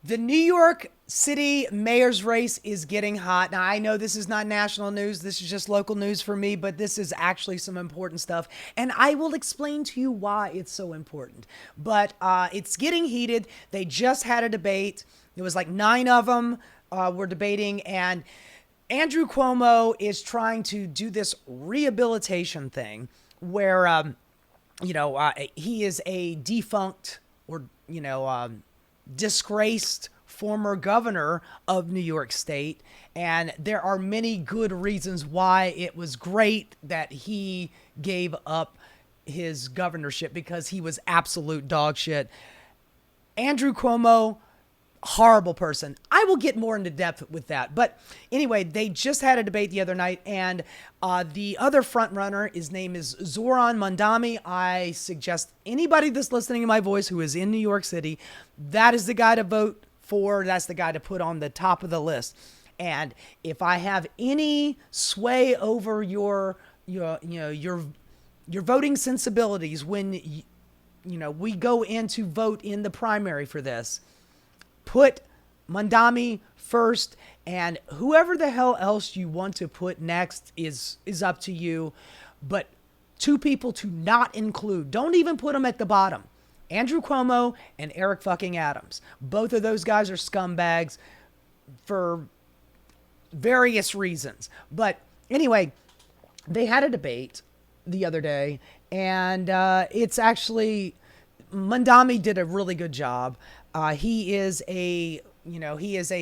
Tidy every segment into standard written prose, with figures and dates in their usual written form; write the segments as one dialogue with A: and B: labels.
A: The New York City mayor's race is getting hot. Now, I know this is not national news. This is just local news for me, but this is actually some important stuff. And I will explain to you why it's so important. But it's getting heated. They just had a debate. It was like 9 of them were debating. And Andrew Cuomo is trying to do this rehabilitation thing where, he is a defunct or, disgraced former governor of New York State. And there are many good reasons why it was great that he gave up his governorship, because he was absolute dog shit. Andrew Cuomo, horrible person. I will get more into depth with that. But anyway, they just had a debate the other night, and the other front runner, his name is Zohran Mamdani. I suggest anybody that's listening to my voice who is in New York City, that is the guy to vote for. That's the guy to put on the top of the list. And if I have any sway over your voting sensibilities when we go in to vote in the primary for this, put Mamdani first, and whoever the hell else you want to put next is up to you. But 2 people to not include, don't even put them at the bottom: Andrew Cuomo and Eric fucking Adams. Both of those guys are scumbags for various reasons. But anyway, they had a debate the other day, and it's actually, Mamdani did a really good job. He is a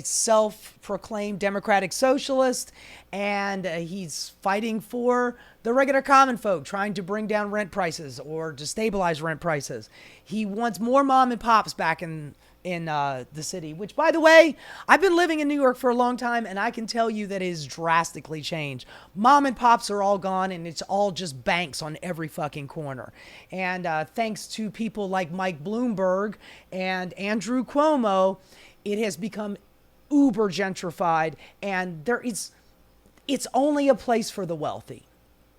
A: self-proclaimed democratic socialist, and he's fighting for the regular common folk, trying to bring down rent prices or to stabilize rent prices. He wants more mom and pops back in the city, which, by the way, I've been living in New York for a long time, and I can tell you that it has drastically changed. Mom and pops are all gone, and it's all just banks on every fucking corner. And thanks to people like Mike Bloomberg and Andrew Cuomo, it has become uber gentrified, and it's only a place for the wealthy.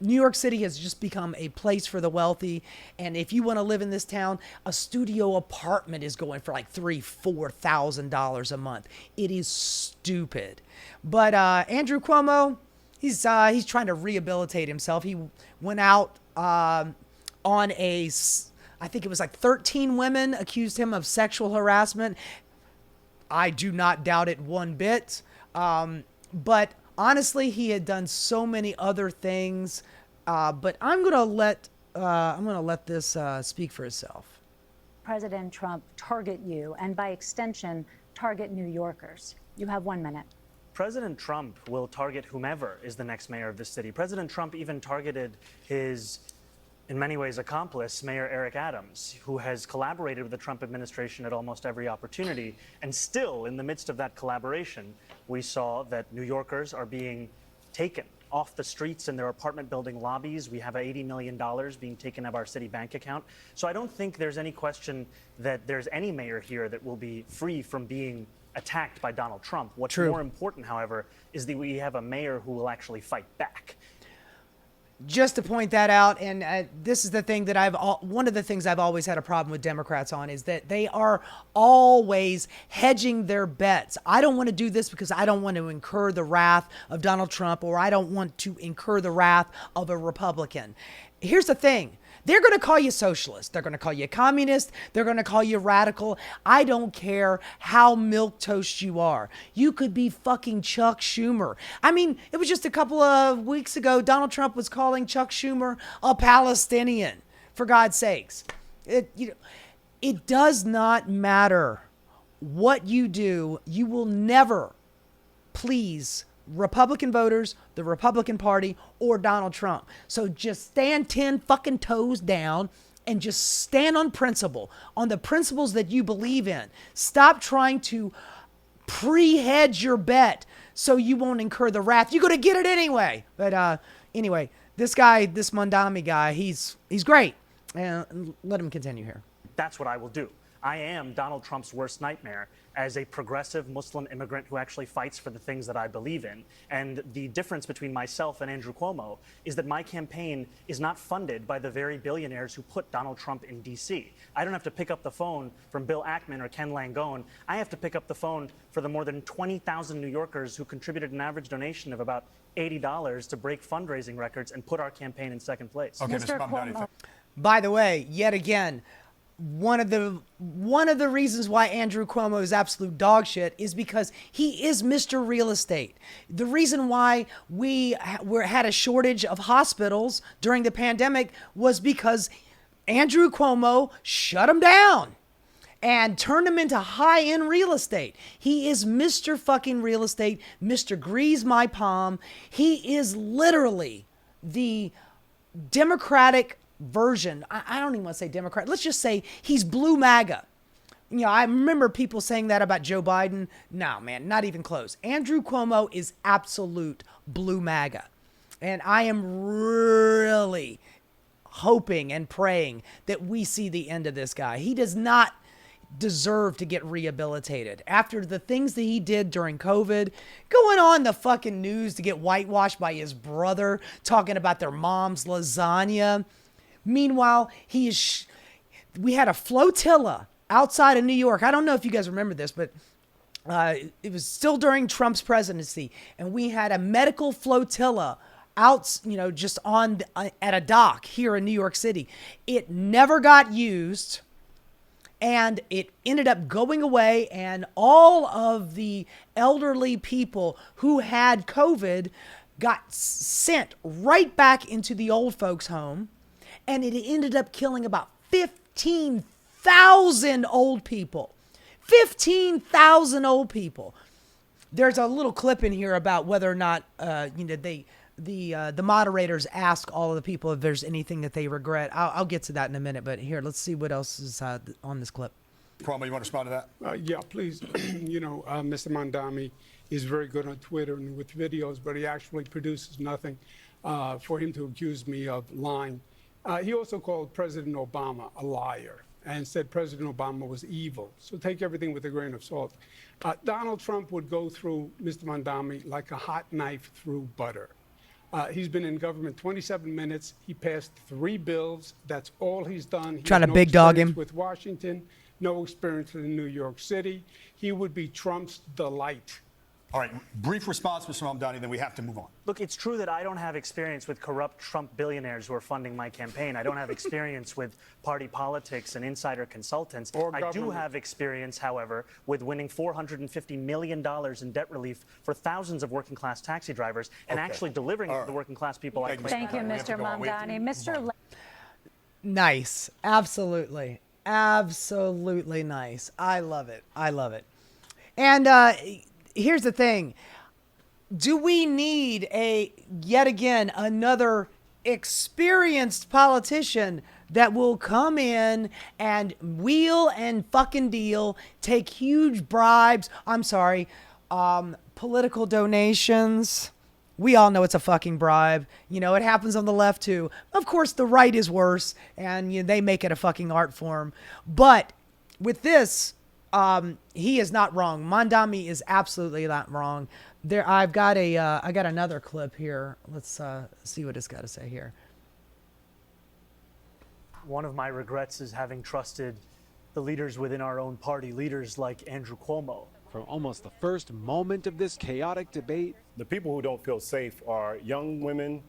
A: New York City has just become a place for the wealthy. And if you want to live in this town, a studio apartment is going for like $4,000 a month. It is stupid. But Andrew Cuomo, he's trying to rehabilitate himself. He went out on I think it was like 13 women accused him of sexual harassment. I do not doubt it one bit. But honestly, he had done so many other things. But I'm gonna let this speak for itself.
B: President Trump target you, and by extension, target New Yorkers? You have 1 minute.
C: President Trump will target whomever is the next mayor of this city. President Trump even targeted his, in many ways, accomplice, Mayor Eric Adams, who has collaborated with the Trump administration at almost every opportunity. And still, in the midst of that collaboration, we saw that New Yorkers are being taken off the streets in their apartment building lobbies. We have $80 million being taken out of our city bank account. So I don't think there's any question that there's any mayor here that will be free from being attacked by Donald Trump. What's
A: True.
C: more important, however, is that we have a mayor who will actually fight back.
A: Just to point that out, and this is the thing that one of the things I've always had a problem with Democrats on, is that they are always hedging their bets. I don't want to do this because I don't want to incur the wrath of Donald Trump, or I don't want to incur the wrath of a Republican. Here's the thing. They're going to call you socialist. They're going to call you communist. They're going to call you radical. I don't care how milquetoast you are. You could be fucking Chuck Schumer. I mean, it was just a couple of weeks ago, Donald Trump was calling Chuck Schumer a Palestinian, for God's sakes. It does not matter what you do. You will never please Republican voters, the Republican Party, or Donald Trump. So just stand 10 fucking toes down and just stand on principle, on the principles that you believe in. Stop trying to pre-hedge your bet so you won't incur the wrath. You're going to get it anyway. But anyway, this Mamdani guy, he's great. And let him continue here.
C: That's what I will do. I am Donald Trump's worst nightmare as a progressive Muslim immigrant who actually fights for the things that I believe in. And the difference between myself and Andrew Cuomo is that my campaign is not funded by the very billionaires who put Donald Trump in D.C. I don't have to pick up the phone from Bill Ackman or Ken Langone. I have to pick up the phone for the more than 20,000 New Yorkers who contributed an average donation of about $80 to break fundraising records and put our campaign in second place.
D: Okay, Mr. Mamdani.
A: By the way, yet again, one of the reasons why Andrew Cuomo is absolute dog shit is because he is Mr. Real Estate. The reason why we had a shortage of hospitals during the pandemic was because Andrew Cuomo shut them down and turned them into high-end real estate. He is Mr. fucking Real Estate, Mr. Grease My Palm. He is literally the Democratic version. I don't even want to say Democrat. Let's just say he's blue MAGA. You know, I remember people saying that about Joe Biden. No, man, not even close. Andrew Cuomo is absolute blue MAGA. And I am really hoping and praying that we see the end of this guy. He does not deserve to get rehabilitated after the things that he did during COVID, going on the fucking news to get whitewashed by his brother, talking about their mom's lasagna. Meanwhile, we had a flotilla outside of New York. I don't know if you guys remember this, but it was still during Trump's presidency, and we had a medical flotilla out, just at a dock here in New York City. It never got used, and it ended up going away, and all of the elderly people who had COVID got sent right back into the old folks' home. And it ended up killing about 15,000 old people. 15,000 old people. There's a little clip in here about whether or not the moderators ask all of the people if there's anything that they regret. I'll get to that in a minute, but here, let's see what else is on this clip.
D: Cuomo, you want to respond to that?
E: Yeah, please. Mr. Mamdani is very good on Twitter and with videos, but he actually produces nothing for him to accuse me of lying. He also called President Obama a liar and said President Obama was evil. So take everything with a grain of salt. Donald Trump would go through Mr. Mamdani like a hot knife through butter. He's been in government 27 minutes. He passed 3 bills. That's all he's done.
A: Trying to big dog him.
E: With Washington, no experience in New York City. He would be Trump's delight.
D: All right, brief response, Mr. Mamdani, then we have to move on.
C: Look, it's true that I don't have experience with corrupt Trump billionaires who are funding my campaign. I don't have experience with party politics and insider consultants. I do have experience, however, with winning $450 million in debt relief for thousands of working class taxi drivers and actually delivering it to the working class people.
B: Thank you, Mr. Mamdani.
A: Nice. Absolutely. Absolutely nice. I love it. I love it. And here's the thing. Do we need yet again, another experienced politician that will come in and wheel and fucking deal, take huge bribes? I'm sorry, political donations. We all know it's a fucking bribe. It happens on the left too. Of course, the right is worse, and they make it a fucking art form. But with this, he is not wrong. Mamdani is absolutely not wrong. I got another clip here. Let's see what it's got to say here.
C: One of my regrets is having trusted the leaders within our own party, leaders like Andrew Cuomo.
F: From almost the first moment of this chaotic debate,
G: the people who don't feel safe are young women,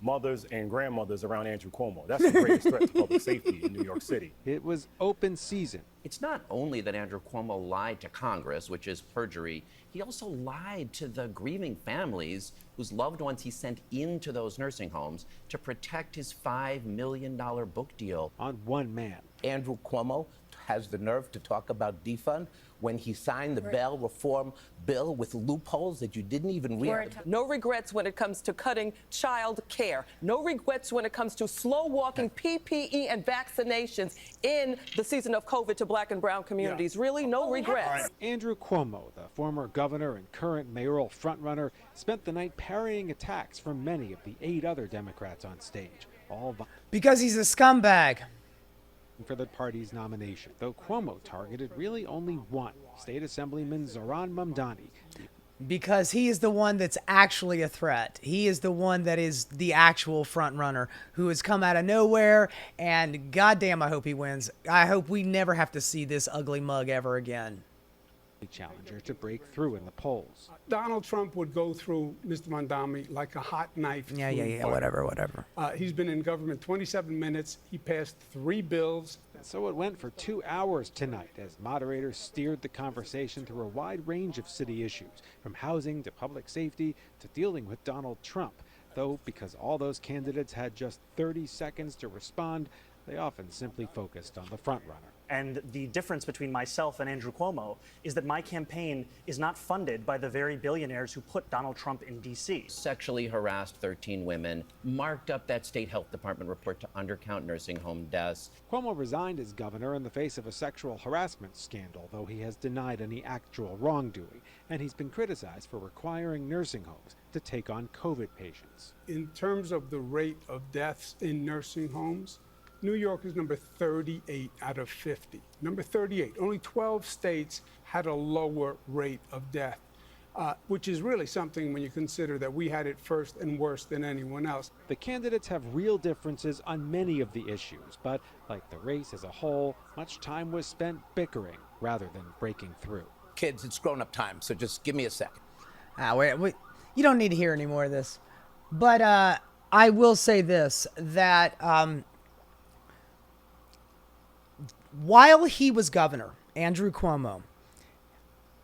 G: mothers, and grandmothers around Andrew Cuomo. That's the greatest threat to public safety in New York City.
F: it was open season.
H: It's not only that Andrew Cuomo lied to Congress, which is perjury, he also lied to the grieving families whose loved ones he sent into those nursing homes to protect his $5 million book deal.
F: On one man.
I: Andrew Cuomo has the nerve to talk about defund when he signed the bail reform bill with loopholes that you didn't even read.
J: No regrets when it comes to cutting child care. No regrets when it comes to slow walking PPE and vaccinations in the season of COVID to Black and brown communities. Really, no regrets.
F: Andrew Cuomo, the former governor and current mayoral frontrunner, spent the night parrying attacks from many of the 8 other Democrats on stage.
A: Because he's a scumbag.
F: for the party's nomination, though Cuomo targeted really only one, State Assemblyman Zohran Mamdani.
A: Because he is the one that's actually a threat. He is the one that is the actual front runner who has come out of nowhere, and goddamn, I hope he wins. I hope we never have to see this ugly mug ever again.
F: Challenger to break through in the polls.
E: Donald Trump would go through Mr. Mamdani like a hot knife.
A: Yeah, whatever.
E: He's been in government 27 minutes. He passed 3 bills.
F: So it went for 2 hours tonight as moderators steered the conversation through a wide range of city issues, from housing to public safety to dealing with Donald Trump. Though, because all those candidates had just 30 seconds to respond, they often simply focused on the frontrunner.
C: And the difference between myself and Andrew Cuomo is that my campaign is not funded by the very billionaires who put Donald Trump in D.C.
H: Sexually harassed 13 women, marked up that state health department report to undercount nursing home deaths.
F: Cuomo resigned as governor in the face of a sexual harassment scandal, though he has denied any actual wrongdoing. And he's been criticized for requiring nursing homes to take on COVID patients.
E: In terms of the rate of deaths in nursing homes, New York is number 38 out of 50. Number 38. Only 12 states had a lower rate of death, which is really something when you consider that we had it first and worse than anyone else.
F: The candidates have real differences on many of the issues, but like the race as a whole, much time was spent bickering rather than breaking through.
I: Kids, it's grown-up time, so just give me a second.
A: Wait, you don't need to hear any more of this. But I will say this, that while he was governor, Andrew Cuomo,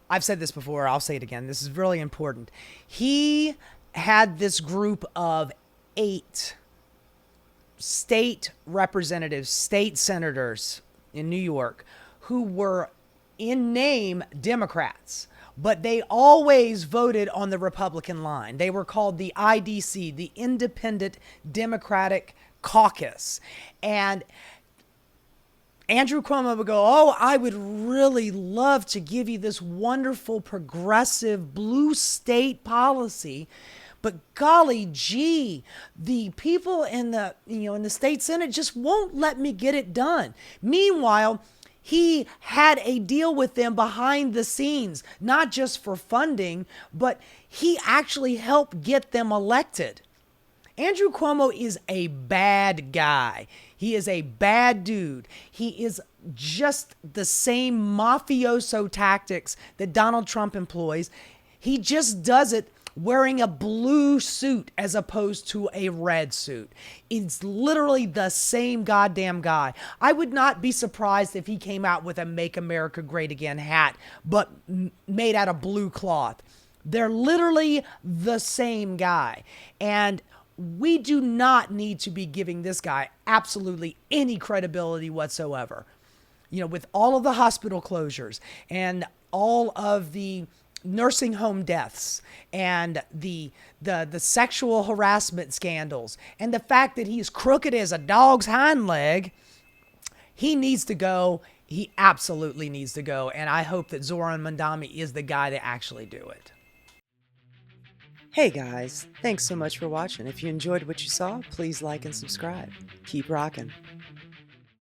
A: I've said this before, I'll say it again, this is really important. He had this group of 8 state representatives, state senators in New York who were in name Democrats, but they always voted on the Republican line. They were called the IDC, the Independent Democratic Caucus. And Andrew Cuomo would go, oh, I would really love to give you this wonderful progressive blue state policy, but golly gee, the people in the state Senate just won't let me get it done. Meanwhile, he had a deal with them behind the scenes, not just for funding, but he actually helped get them elected. Andrew Cuomo is a bad guy. He is a bad dude. He is just the same mafioso tactics that Donald Trump employs. He just does it wearing a blue suit as opposed to a red suit. It's literally the same goddamn guy. I would not be surprised if he came out with a Make America Great Again hat, but made out of blue cloth. They're literally the same guy. And we do not need to be giving this guy absolutely any credibility whatsoever. With all of the hospital closures and all of the nursing home deaths and the sexual harassment scandals and the fact that he's crooked as a dog's hind leg, he needs to go. He absolutely needs to go. And I hope that Zohran Mamdani is the guy to actually do it. Hey guys, thanks so much for watching. If you enjoyed what you saw, please like and subscribe. Keep rocking.